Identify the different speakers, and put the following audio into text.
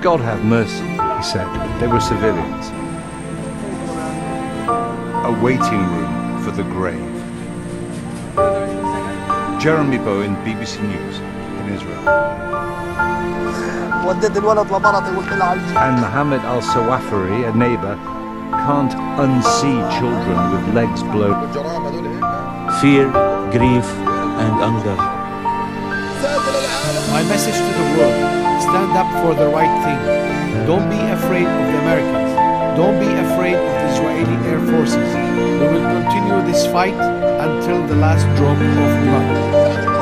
Speaker 1: God have mercy, he said. They were civilians. A waiting room for the grave. Jeremy Bowen, BBC News in Israel. And Mohammed al-Sawafari, a neighbor, can't unsee children with legs blown.
Speaker 2: Fear, grief, and anger.
Speaker 3: My message to the world: stand up for the right thing. Don't be afraid of the Americans. Don't be afraid of the Israeli Air Forces. We will continue this fight until the last drop of blood.